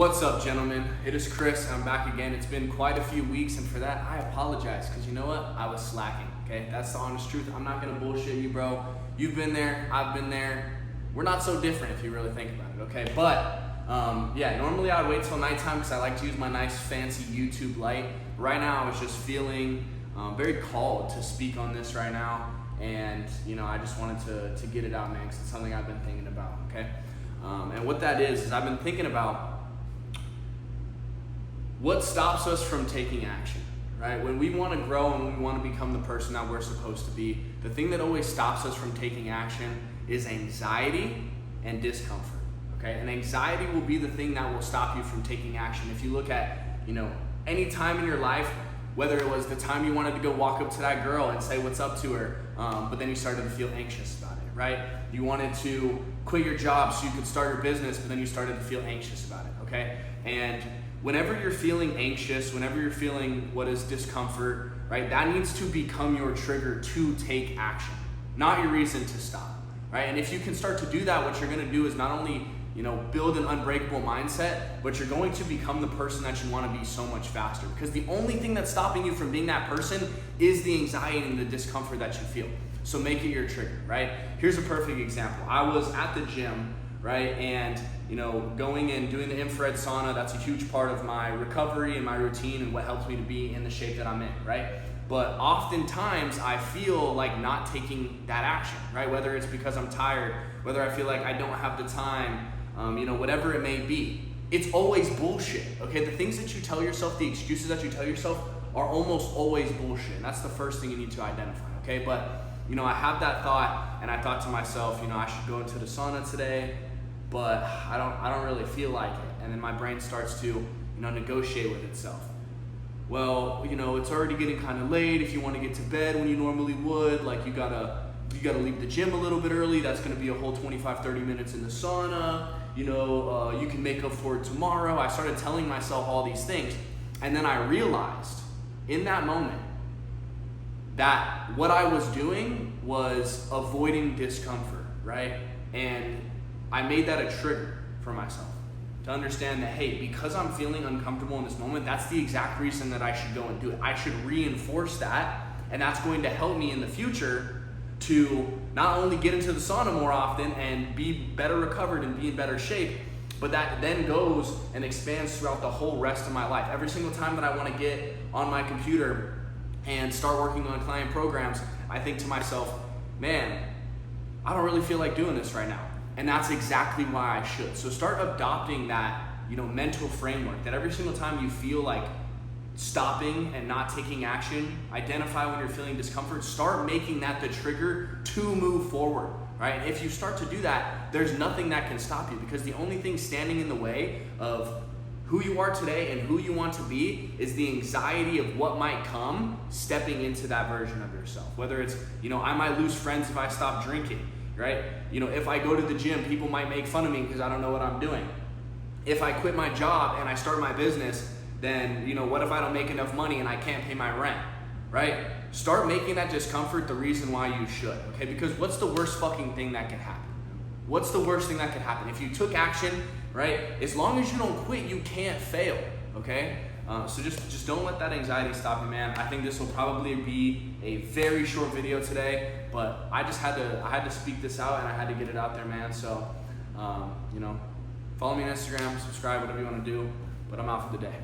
What's up, gentlemen? It is Chris. I'm back again. It's been quite a few weeks, and for that, I apologize, because you know what? I was slacking, okay? That's the honest truth. I'm not gonna bullshit you, bro. You've been there, I've been there. We're not so different if you really think about it, okay? But, yeah, normally I would wait till nighttime because I like to use my nice fancy YouTube light. Right now, I was just feeling very called to speak on this right now, and, you know, I just wanted to get it out, man, because it's something I've been thinking about, okay? And what that is I've been thinking about what stops us from taking action, right? When we want to grow and we want to become the person that we're supposed to be, the thing that always stops us from taking action is anxiety and discomfort, okay? And anxiety will be the thing that will stop you from taking action. If you look at, you know, any time in your life, whether it was the time you wanted to go walk up to that girl and say what's up to her, but then you started to feel anxious about it, right? You wanted to quit your job so you could start your business, but then you started to feel anxious about it, okay? And whenever you're feeling anxious, whenever you're feeling what is discomfort, right, that needs to become your trigger to take action, not your reason to stop, right? And if you can start to do that, what you're gonna do is not only, you know, build an unbreakable mindset, but you're going to become the person that you want to be so much faster. Because the only thing that's stopping you from being that person is the anxiety and the discomfort that you feel. So make it your trigger, right? Here's a perfect example. I was at the gym, right? And, you know, going in, doing the infrared sauna, that's a huge part of my recovery and my routine and what helps me to be in the shape that I'm in, right? But oftentimes I feel like not taking that action, right? Whether it's because I'm tired, whether I feel like I don't have the time, you know, whatever it may be. It's always bullshit, okay? The things that you tell yourself, the excuses that you tell yourself are almost always bullshit. And that's the first thing you need to identify, okay? But, you know, I have that thought and I thought to myself, you know, I should go into the sauna today, but I don't really feel like it. And then my brain starts to, you know, negotiate with itself. Well, you know, it's already getting kind of late. If you want to get to bed when you normally would, like you gotta leave the gym a little bit early. That's gonna be a whole 25, 30 minutes in the sauna. You know, you can make up for it tomorrow. I started telling myself all these things. And then I realized in that moment that what I was doing was avoiding discomfort, right? And I made that a trigger for myself to understand that, hey, because I'm feeling uncomfortable in this moment, that's the exact reason that I should go and do it. I should reinforce that, and that's going to help me in the future to not only get into the sauna more often and be better recovered and be in better shape, but that then goes and expands throughout the whole rest of my life. Every single time that I want to get on my computer and start working on client programs, I think to myself, man, I don't really feel like doing this right now. And that's exactly why I should. So start adopting that, you know, mental framework that every single time you feel like stopping and not taking action, identify when you're feeling discomfort, start making that the trigger to move forward, right? And if you start to do that, there's nothing that can stop you, because the only thing standing in the way of who you are today and who you want to be is the anxiety of what might come stepping into that version of yourself. Whether it's, you know, I might lose friends if I stop drinking, right? You know, if I go to the gym, people might make fun of me because I don't know what I'm doing. If I quit my job and I start my business, then, you know, what if I don't make enough money and I can't pay my rent, right? Start making that discomfort the reason why you should, okay? Because what's the worst fucking thing that could happen? What's the worst thing that could happen? If you took action, right? As long as you don't quit, you can't fail, okay? So just don't let that anxiety stop you, man. I think this will probably be a very short video today, but I had to speak this out and I had to get it out there, man. So, you know, follow me on Instagram, subscribe, whatever you want to do, but I'm out for the day.